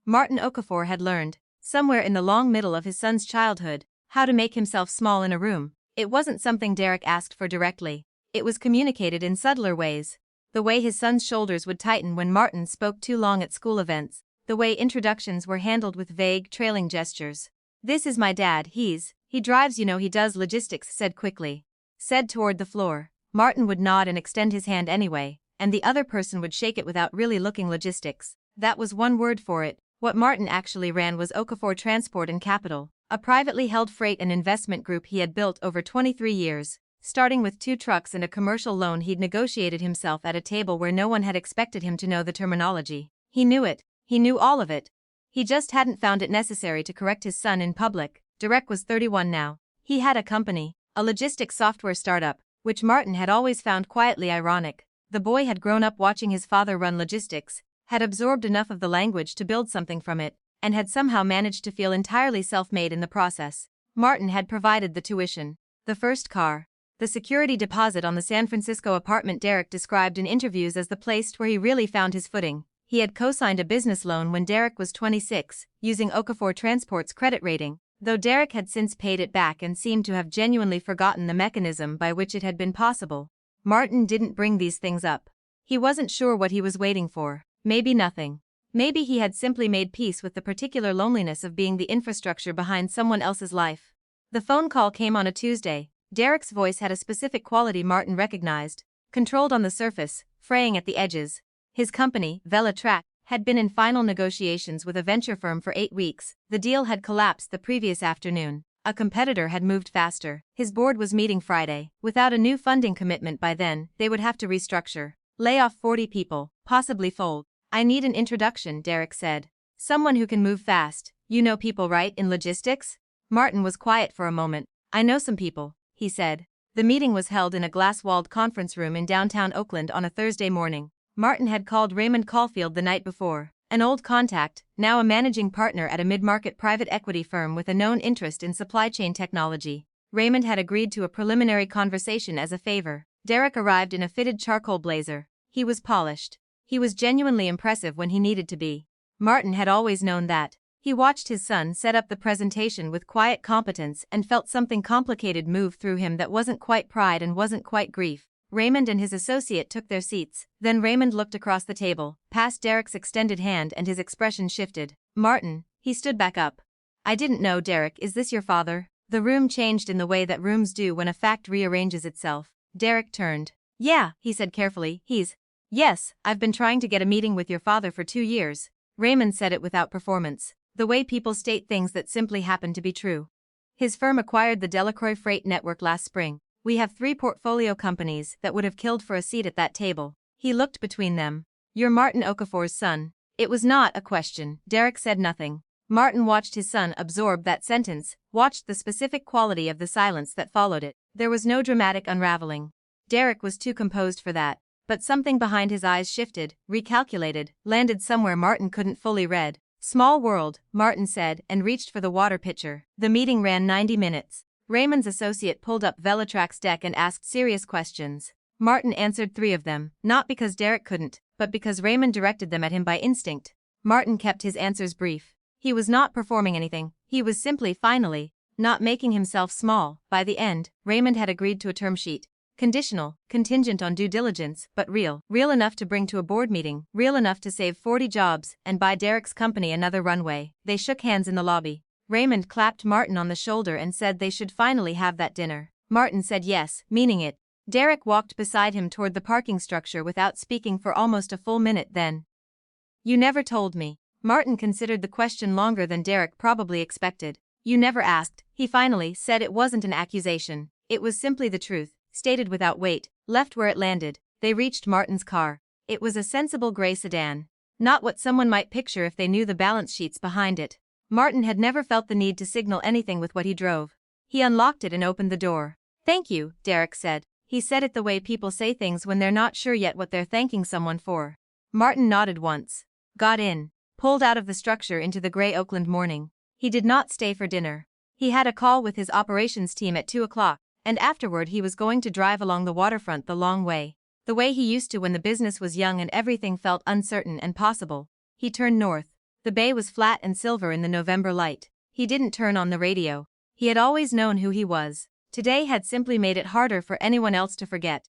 Martin Okafor had learned, somewhere in the long middle of his son's childhood, how to make himself small in a room. It wasn't something Derek asked for directly. It was communicated in subtler ways. The way his son's shoulders would tighten when Martin spoke too long at school events. The way introductions were handled with vague, trailing gestures. "This is my dad, he drives, he does logistics," said quickly. Said toward the floor. Martin would nod and extend his hand anyway, and the other person would shake it without really looking. Logistics. That was one word for it. What Martin actually ran was Okafor Transport and Capital, a privately held freight and investment group he had built over 23 years. Starting with 2 trucks and a commercial loan, he'd negotiated himself at a table where no one had expected him to know the terminology. He knew it. He knew all of it. He just hadn't found it necessary to correct his son in public. Derek was 31 now. He had a company, a logistics software startup, which Martin had always found quietly ironic. The boy had grown up watching his father run logistics, had absorbed enough of the language to build something from it, and had somehow managed to feel entirely self-made in the process. Martin had provided the tuition, the first car, the security deposit on the San Francisco apartment Derek described in interviews as the place where he really found his footing. He had co-signed a business loan when Derek was 26, using Okafor Transport's credit rating, though Derek had since paid it back and seemed to have genuinely forgotten the mechanism by which it had been possible. Martin didn't bring these things up. He wasn't sure what he was waiting for. Maybe nothing. Maybe he had simply made peace with the particular loneliness of being the infrastructure behind someone else's life. The phone call came on a Tuesday. Derek's voice had a specific quality Martin recognized, controlled on the surface, fraying at the edges. His company, VelaTrack, had been in final negotiations with a venture firm for 8 weeks. The deal had collapsed the previous afternoon. A competitor had moved faster. His board was meeting Friday. Without a new funding commitment by then, they would have to restructure, lay off 40 people, possibly fold. "I need an introduction," Derek said. "Someone who can move fast. You know people, right, in logistics?" Martin was quiet for a moment. "I know some people," he said. The meeting was held in a glass-walled conference room in downtown Oakland on a Thursday morning. Martin had called Raymond Caulfield the night before, an old contact, now a managing partner at a mid-market private equity firm with a known interest in supply chain technology. Raymond had agreed to a preliminary conversation as a favor. Derek arrived in a fitted charcoal blazer. He was polished. He was genuinely impressive when he needed to be. Martin had always known that. He watched his son set up the presentation with quiet competence and felt something complicated move through him that wasn't quite pride and wasn't quite grief. Raymond and his associate took their seats. Then Raymond looked across the table, past Derek's extended hand, and his expression shifted. "Martin," he stood back up. "I didn't know, Derek, is this your father?" The room changed in the way that rooms do when a fact rearranges itself. Derek turned. "Yeah," he said carefully, "Yes, I've been trying to get a meeting with your father for 2 years. Raymond said it without performance. The way people state things that simply happen to be true. "His firm acquired the Delacroix Freight Network last spring. We have 3 portfolio companies that would have killed for a seat at that table." He looked between them. "You're Martin Okafor's son." It was not a question. Derek said nothing. Martin watched his son absorb that sentence, watched the specific quality of the silence that followed it. There was no dramatic unraveling. Derek was too composed for that. But something behind his eyes shifted, recalculated, landed somewhere Martin couldn't fully read. "Small world," Martin said, and reached for the water pitcher. The meeting ran 90 minutes. Raymond's associate pulled up VelaTrack's deck and asked serious questions. Martin answered 3 of them, not because Derek couldn't, but because Raymond directed them at him by instinct. Martin kept his answers brief. He was not performing anything. He was simply, finally, not making himself small. By the end, Raymond had agreed to a term sheet. Conditional, contingent on due diligence, but real. Real enough to bring to a board meeting, real enough to save 40 jobs and buy Derek's company another runway. They shook hands in the lobby. Raymond clapped Martin on the shoulder and said they should finally have that dinner. Martin said yes, meaning it. Derek walked beside him toward the parking structure without speaking for almost a full minute. Then, "You never told me." Martin considered the question longer than Derek probably expected. "You never asked," he finally said. It wasn't an accusation. It was simply the truth. Stated without weight, left where it landed. They reached Martin's car. It was a sensible gray sedan. Not what someone might picture if they knew the balance sheets behind it. Martin had never felt the need to signal anything with what he drove. He unlocked it and opened the door. "Thank you," Derek said. He said it the way people say things when they're not sure yet what they're thanking someone for. Martin nodded once. Got in. Pulled out of the structure into the gray Oakland morning. He did not stay for dinner. He had a call with his operations team at 2 o'clock. And afterward he was going to drive along the waterfront the long way. The way he used to when the business was young and everything felt uncertain and possible. He turned north. The bay was flat and silver in the November light. He didn't turn on the radio. He had always known who he was. Today had simply made it harder for anyone else to forget.